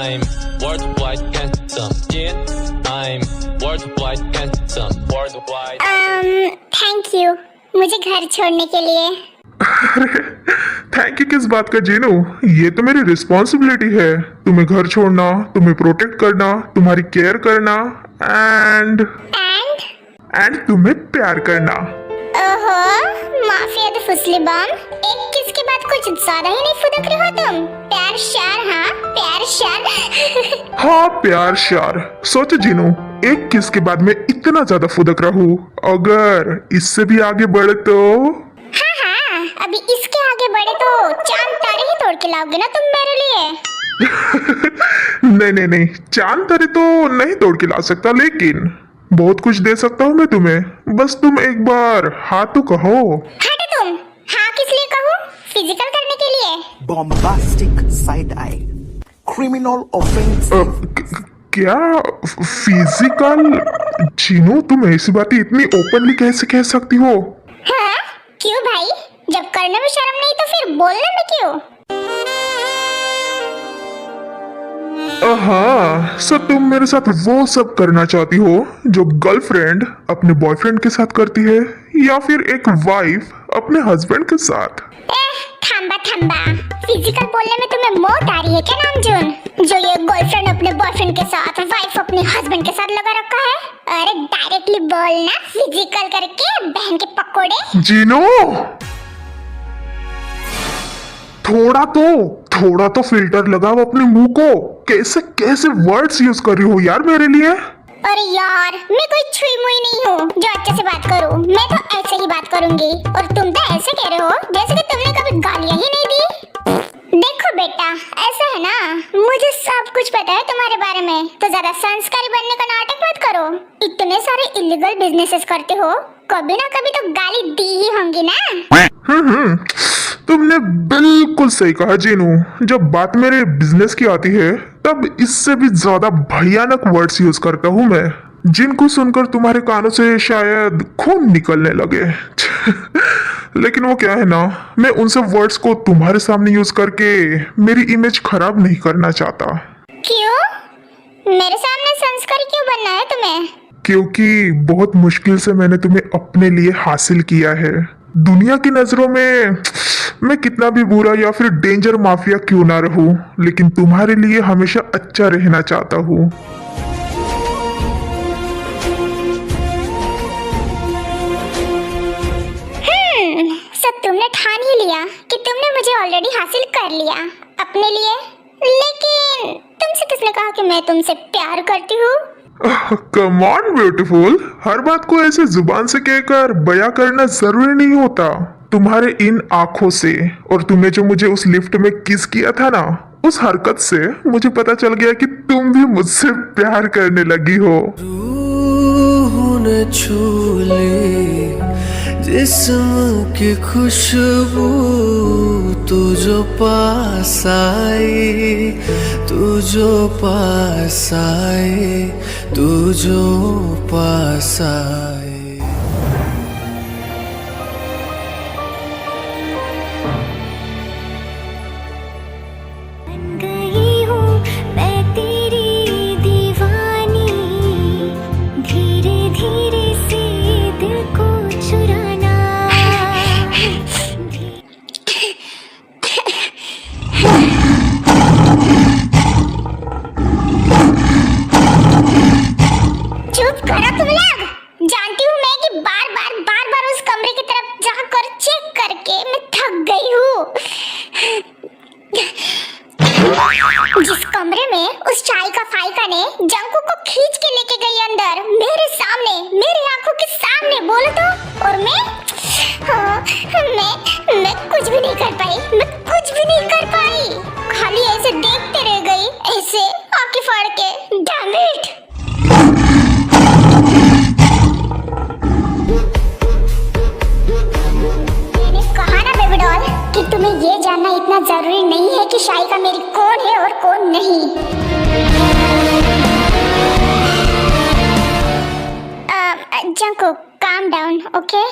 I'm worldwide handsome. Jin, I'm worldwide handsome. Worldwide. Thank you मुझे घर छोड़ने के लिए। थैंक यू किस बात का जीनू, ये तो मेरी रिस्पॉन्सिबिलिटी है। तुम्हें घर छोड़ना, तुम्हें प्रोटेक्ट करना, तुम्हारी केयर करना एंड तुम्हें प्यार करना। ओहो माफिया तो फुसली बम, एक किस के बाद कुछ ज्यादा ही नहीं फुदक रहे हो तुम। प्यार शार, हाँ प्यार शार। हाँ प्यार शार। सोचो जीनू, एक किस के बाद में इतना ज्यादा फुदक रहूं, अगर इससे भी आगे बढ़े तो। हाँ अभी इसके आगे बढ़े तो चांद तारे ही तोड़ के लाओगे ना तुम मेरे लिए। नहीं, चांद तारे तो नहीं तोड़ के ला सकता, लेकिन बहुत कुछ दे सकता हूँ मैं तुम्हें। बस तुम एक बार हाँ तो कहो। हटो तुम, हाँ किस लिए कहूँ? फिजिकल करने के लिए। Bombastic side eye, criminal offensive. क्या फिजिकल? जीनू तुम ऐसी बातें इतनी ओपनली कैसे कह सकती हो? हाँ क्यों भाई, जब करने में शर्म नहीं तो फिर बोलने में क्यों? हाँ, सो तुम मेरे साथ वो सब करना चाहती हो जो गर्लफ्रेंड अपने बॉयफ्रेंड के साथ करती है, या फिर एक वाइफ अपने हस्बैंड के साथ? थंबा फिजिकल बोलने में तुम्हें मौत आ रही है क्या नामजून? जो ये गर्लफ्रेंड अपने बॉयफ्रेंड के साथ, वाइफ अपने हस्बैंड के साथ लगा रखा है। अरे डायरेक्टली बोलना फिजिकल करके बहन के पकोड़े। जीनू थोड़ा तो फिल्टर लगाओ अपने मुंह को। कैसे वर्ड्स यूज कर रही हो यार मेरे लिए? अरे यार मैं कोई छुई मुई नहीं हूँ जो अच्छे से बात करूँ। मैं तो ऐसे ही बात करूंगी, और तुम तो ऐसे कह रहे हो जैसे कि तुमने कभी गालियाँ ही नहीं दी। देखो बेटा, ऐसा है ना, मुझे सब कुछ पता है तुम्हारे बारे में, तो ज्यादा संस्कारी बनने का नाटक मत करो। इतने सारे इलीगल बिजनेसेस करते हो, कभी ना कभी तो गाली दी ही होंगी ना। तुमने बिल्कुल सही कहा जीनू। जब बात मेरे बिजनेस की आती है तब इससे भी ज्यादा भयानक वर्ड्स यूज करता हूँ मैं, जिनको सुनकर तुम्हारे कानों से शायद खून निकलने लगे। लेकिन वो क्या है ना, मैं उन सब वर्ड्स को तुम्हारे सामने यूज करके मेरी इमेज खराब नहीं करना चाहता। क्यों? मेरे सामने संस्कारी क्यों बनना है तुम्हें? क्योंकि बहुत मुश्किल से मैंने तुम्हें अपने लिए हासिल किया है। दुनिया की नजरों में मैं कितना भी बुरा या फिर डेंजर माफिया क्यों ना रहूं, लेकिन तुम्हारे लिए हमेशा अच्छा रहना चाहता हूँ। सब तुमने ठान ही लिया कि तुमने मुझे ऑलरेडी हासिल कर लिया अपने लिए, लेकिन तुमसे किसने कहा कि मैं तुमसे प्यार करती हूँ? कम ऑन ब्यूटीफुल, हर बात को ऐसे जुबान से कहकर बयां करना जरूरी नहीं होता। तुम्हारे इन आंखों से और तुमने जो मुझे उस लिफ्ट में किस किया था ना, उस हरकत से मुझे पता चल गया कि तुम भी मुझसे प्यार करने लगी हो। रूह ने छू ली जिस्म की खुशबू, तू जो पास आई, तू जो पास आई, तू जो पास आई। जिस कमरे में उस चाय का फाइका ने जंकू को खींच के लेके गई अंदर, मेरे सामने, मेरी आंखों के सामने, बोलो तो। और मैं कुछ भी नहीं कर पाई, मैं कुछ भी नहीं कर पाई, खाली ऐसे देखते रह गई, ऐसे आंखें फाड़ के। Damn it. मैंने कहा ना बेबी डॉल कि तुम्हें ये जानना इतना जरूरी नहीं है कि शाइका मेरी कौन है और कौन नहीं। जंकू काम डाउन, ओके?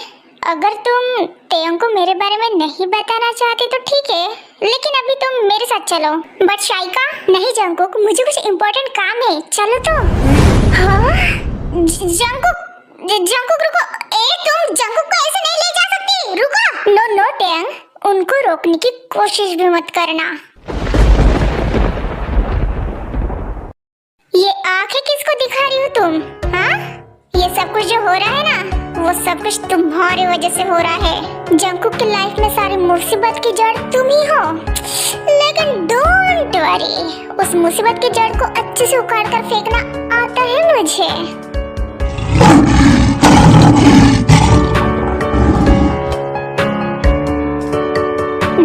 अगर तुम तेयंग को मेरे बारे में नहीं बताना चाहते तो ठीक है, लेकिन अभी तुम मेरे साथ चलो। बट शाइका, नहीं जंगकुक, मुझे कुछ इम्पोर्टेंट काम है, चलो तो। हाँ? जंगकुक रुको। तुम जंगकुक को ऐसे नहीं ले जा सकती, रुको। नो नो तेयंग, उनको रोकने की कोशिश भी मत करना। ये आंखें किसको दिखा रही हो तुम? हाँ? ये सब कुछ जो हो रहा है ना, वो सब कुछ तुम्हारी वजह से हो रहा है। जंगकुक की लाइफ में सारी मुसीबत की जड़ तुम ही हो। लेकिन डोंट वरी, उस मुसीबत की जड़ को अच्छे से उखाड़ कर फेंकना आता है मुझे।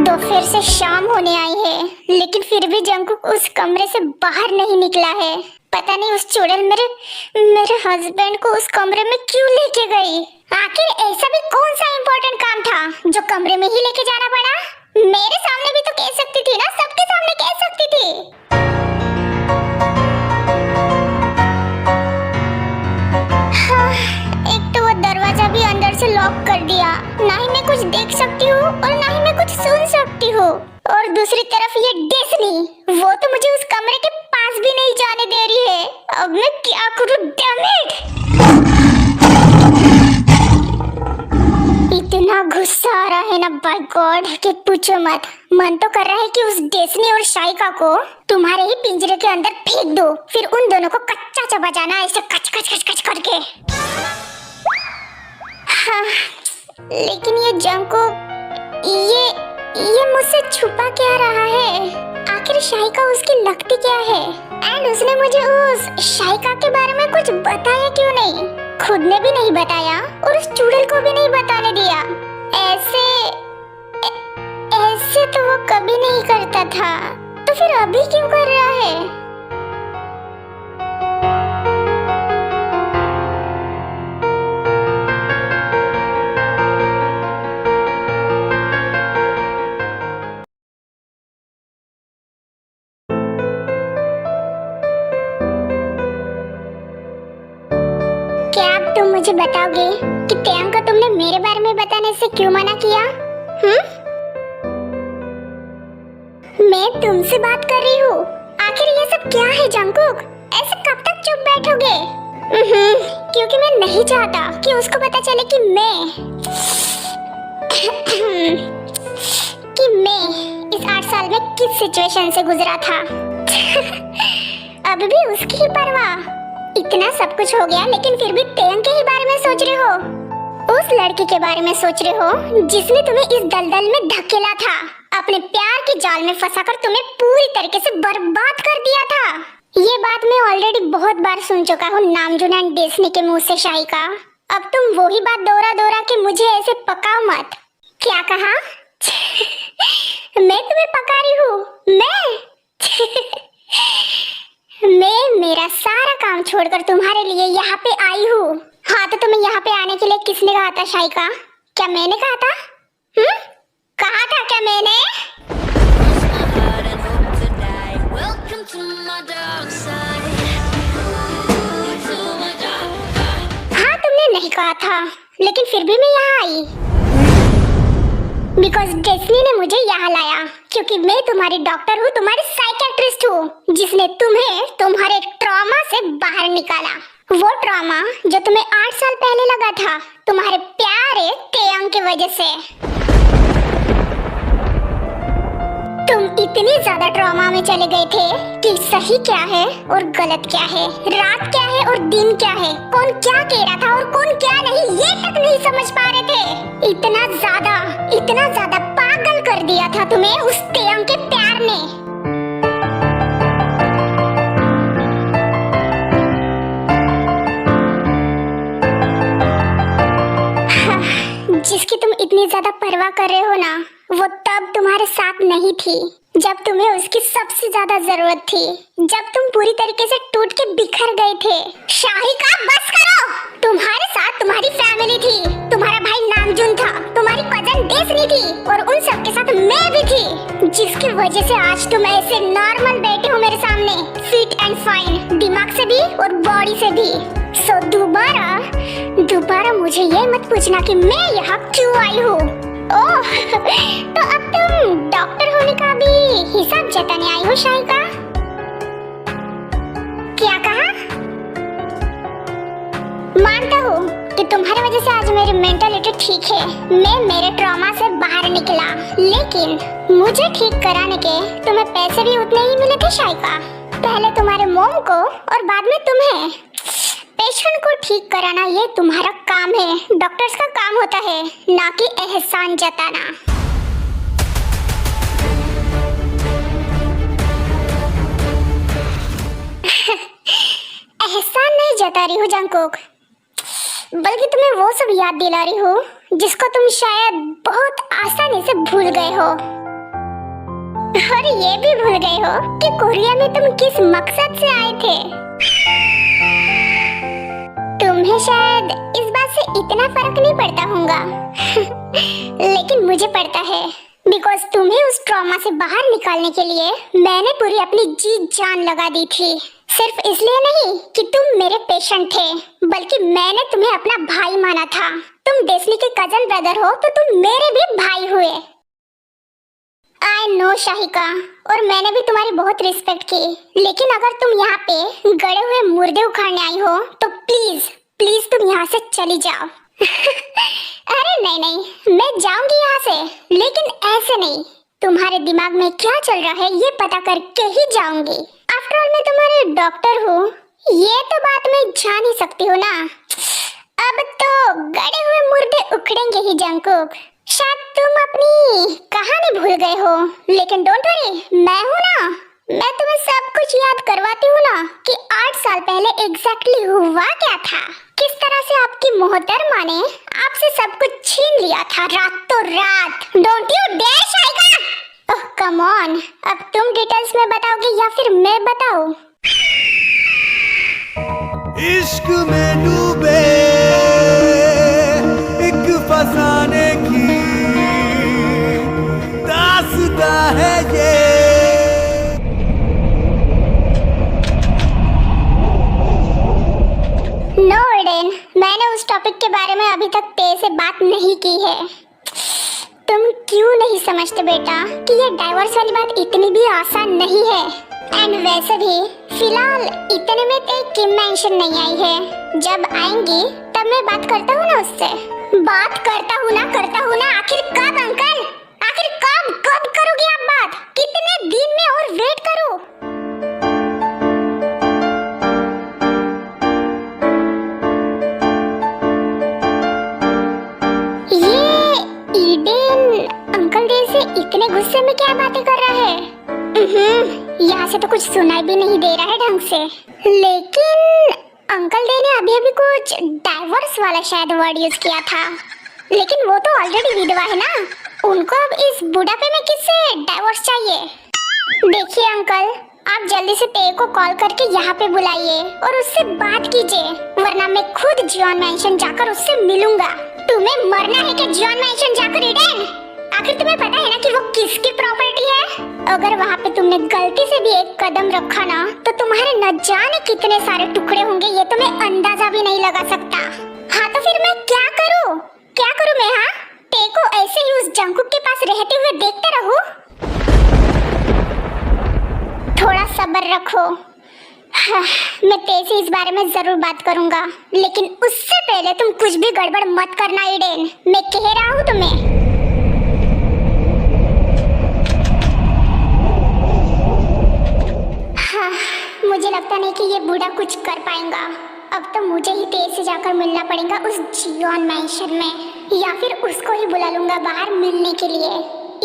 दोपहर से शाम होने आई है, लेकिन फिर भी जंगकुक उस कमरे से बाहर नहीं निकला है। पता नहीं उस चुड़ैल मेरे हस्बैंड को उस कमरे में क्यों लेके गई। आखिर ऐसा भी कौन सा इम्पोर्टेंट काम था जो कमरे में ही लेके जाना पड़ा? मेरे सामने भी तो कह सकती थी ना, सबके सामने कह सकती थी। हाँ, एक तो वो दरवाजा भी अंदर से लॉक कर दिया। ना ही मैं कुछ देख सकती हूँ और ना ही मैं कुछ सुन सकती हूँ। और दूसरी तरफ ये डेस्नी, वो तो मुझे उस कमरे के पास भी नहीं जाने दे रही है। अब मैं क्या करूँ? Damn it! इतना गुस्सा आ रहा है ना, बाय गॉड, कि पूछो मत। मन तो कर रहा है कि उस डेस्नी और शाइका को तुम्हारे ही पिंजरे के अंदर फेंक दो, फिर उन दोनों को कच्चा चबा जाना, ऐसे कच कच कच कच करके। हाँ, लेकिन ये जंगकुक, ये मुझसे छुपा क्या रहा है? आखिर शाइका उसकी लगती क्या है? एंड उसने मुझे उस शाइका के बारे में कुछ बताया क्यों नहीं? खुद ने भी नहीं बताया और उस चुड़ैल को भी नहीं बताने दिया। ऐसे तो वो कभी नहीं करता था, तो फिर अभी क्यों कर रहा है? तुम मुझे बताओगे कि तेयंग को तुमने मेरे बारे में बताने से क्यों मना किया? मैं तुमसे बात कर रही हूँ। आखिर ये सब क्या है जंगकुक? ऐसे कब तक चुप बैठोगे? क्योंकि मैं नहीं चाहता कि उसको पता चले कि मैं इस 8 साल में किस सिचुएशन से गुजरा था। अभी भी उसकी ही परवाह। इतना सब कुछ हो गया, लेकिन फिर भी तेयंग के ही बारे में सोच रहे हो। उस लड़की के बारे में सोच रहे हो जिसने तुम्हें इस दलदल में धकेला था, अपने प्यार के जाल में फंसाकर तुम्हें पूरी तरीके से बर्बाद कर दिया था। ये बात मैं ऑलरेडी बहुत बार सुन चुका हूँ नामजून एंड डेस्नी के मुंह से शाइका। अब तुम वही बात दोहरा के मुझे ऐसे पकाओ मत। क्या कहा? मैं तुम्हें पका रही हूँ? मैं मेरा सारा काम छोड़कर तुम्हारे लिए यहाँ पे आई हूँ। हाँ, तो तुम्हें यहाँ पे आने के लिए किसने कहा था शाइका? क्या मैंने कहा था? कहा था क्या मैंने? हाँ, तुमने नहीं कहा था, लेकिन फिर भी मैं यहाँ आई। बिकॉज डेस्नी ने मुझे यहाँ लाया, क्योंकि मैं तुम्हारी डॉक्टर हूँ, तुम्हारी साइकियाट्रिस्ट हूँ, जिसने तुम्हें तुम्हारे ट्रॉमा से बाहर निकाला। वो ट्रॉमा जो तुम्हें 8 साल पहले लगा था, तुम्हारे प्यारे तेयंग की वजह से। तुम इतनी ज्यादा ट्रॉमा में चले गए थे कि सही क्या है और गलत क्या है, रात क्या है और दिन क्या है, कौन क्या कह रहा था और कौन क्या नहीं, ये तक नहीं समझ पा रहे थे। इतना ज्यादा पागल कर दिया था तुम्हें उस तेयंग के प्यार ने। जिसकी तुम इतनी ज्यादा परवाह कर रहे हो ना, वो तब तुम्हारे साथ नहीं थी जब तुम्हें उसकी सबसे ज्यादा जरूरत थी, जब तुम पूरी तरीके से टूट के बिखर गए थे। शाहिका, बस करो। तुम्हारे साथ तुम्हारी फैमिली थी, तुम्हारा भाई नामजून था, तुम्हारी कजन डेस्नी थी और उन सब के साथ मैं भी थी, जिसकी वजह से आज तुम ऐसे नॉर्मल बैठे हो मेरे सामने, फिट एंड फाइन, दिमाग से भी और बॉडी से भी। सो दोबारा दोबारा मुझे ये मत पूछना कि मैं यहाँ क्यों आई हूँ। ओह, तो अब तुम डॉक्टर होने का भी हिसाब जताने आई हो शाहिका? क्या कहा? मानता हूँ कि तुम्हारी वजह से आज मेरी मेंटालिटी ठीक है, मैं मेरे ट्रॉमा से बाहर निकला, लेकिन मुझे ठीक कराने के तुम्हें पैसे भी उतने ही मिले थे शाहिका। पहले तुम्हारे मोम को और बाद में तुम्हें। पेशेंट को ठीक कराना ये तुम्हारा काम है, डॉक्टर्स का काम होता है, ना कि एहसान जताना। एहसान नहीं जता रही हूँ जंगकुक, बल्कि तुम्हें वो सब याद दिला रही हूँ जिसको तुम शायद बहुत आसानी से भूल गए हो, और ये भी भूल गए हो कि कोरिया में तुम किस मकसद से आए थे। तुम्हें शायद इस बात से इतना फर्क नहीं पड़ता होगा लेकिन मुझे पड़ता है, बिकॉज तुम्हें उस ट्रॉमा से बाहर निकालने के लिए मैंने पूरी अपनी जी जान लगा दी थी। सिर्फ इसलिए नहीं कि तुम मेरे पेशेंट थे, बल्कि मैंने तुम्हें अपना भाई माना था। तुम डेस्ली के कजन ब्रदर हो तो तुम मेरे भी भाई हुए। आई नो शाहिका, और मैंने भी तुम्हारी बहुत रिस्पेक्ट की, लेकिन अगर तुम यहाँ पे गड़े हुए मुर्दे उखाड़ने आई हो तो प्लीज प्लीज तुम यहाँ से चली जाओ। अरे नहीं नहीं, मैं जाऊंगी यहाँ से, लेकिन ऐसे नहीं। तुम्हारे दिमाग में क्या चल रहा है ये पता करके ही जाऊंगी। आफ्टर ऑल मैं तुम्हारे डॉक्टर हूँ, ये तो बात मैं जान ही सकती हूँ ना। अब तो गड़े हुए मुर्दे उखड़ेंगे ही जंगकुक। शायद तुम अपनी कहानी भूल गए हो, लेकिन डोंट वरी, मैं हूँ ना, मैं तुम्हें सब कुछ याद करवाती हूँ ना कि 8 साल पहले एग्जैक्टली हुआ क्या था, किस तरह से आपकी मोहतरमा ने आपसे सब कुछ छीन लिया था रातों रात। Don't you dare Shahika. Oh come on, अब तुम डिटेल्स में बताओगे या फिर मैं बताऊं? इश्क में डूबे एक फसाने की दास्तां है ये। नो एडन, मैंने उस टॉपिक के बारे में अभी तक तेरे से बात नहीं की है। तुम क्यों नहीं समझते बेटा कि ये डाइवोर्स वाली बात इतनी भी आसान नहीं है। एंड वैसे भी फिलहाल इतने में ते किम मेंशन नहीं आई है, जब आएंगी तब मैं बात करता हूँ ना उससे। बात करता हूँ ना, आखिर कब अंकल, आखिर कब करोगी आप बात? कितने दिन में और वेट करूँ? अंकल डे से इतने गुस्से में क्या बातें कर रहा है? यहाँ से तो कुछ सुनाई भी नहीं दे रहा है ढंग से। लेकिन अंकल डे ने अभी कुछ डाइवोर्स वाला शायद वर्ड यूज किया था, लेकिन वो तो ऑलरेडी विधवा है ना, उनको अब इस बुढ़ापे में किससे डाइवोर्स चाहिए? देखिए अंकल, आप जल्दी से ते को कॉल करके यहाँ पे बुलाइए और उससे बात कीजिए, वरना मैं खुद जॉन मैंशन जाकर उससे मिलूंगा। तुम्हें मरना है कि जॉन मैंशन जाकर ईडन? आखिर तुम्हें पता है ना कि वो किसकी प्रॉपर्टी है? अगर वहाँ पे तुमने गलती से भी एक कदम रखा ना तो तुम्हारे न जाने कितने सारे टुकड़े होंगे, ये तुम्हें अंदाजा भी नहीं लगा सकता। हाँ तो फिर मैं क्या करूँ मैं? हाँ, ते को ऐसे ही उस जंगकुक के पास रहते हुए देखते रहूं? थोड़ा सब्र रखो। हाँ, मैं ते से इस बारे में जरूर बात करूंगा, लेकिन उससे पहले तुम कुछ भी गड़बड़ मत करना ईडेन, मैं कह रहा हूँ तुम्हें। हाँ, मुझे लगता नहीं कि ये बूढ़ा कुछ कर पाएगा। अब तो मुझे ही तेज से जाकर मिलना पड़ेगा उस जियोन मैंशन में, या फिर उसको ही बुला लूंगा बाहर मिलने के लिए।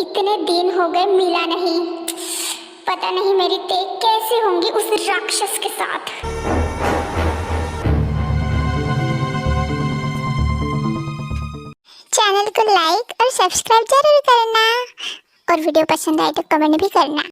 इतने दिन हो गए मिला नहीं, पता नहीं मेरी ते कैसे होंगी उस राक्षस के साथ। चैनल को लाइक और सब्सक्राइब जरूर करना, और वीडियो पसंद आए तो कमेंट भी करना।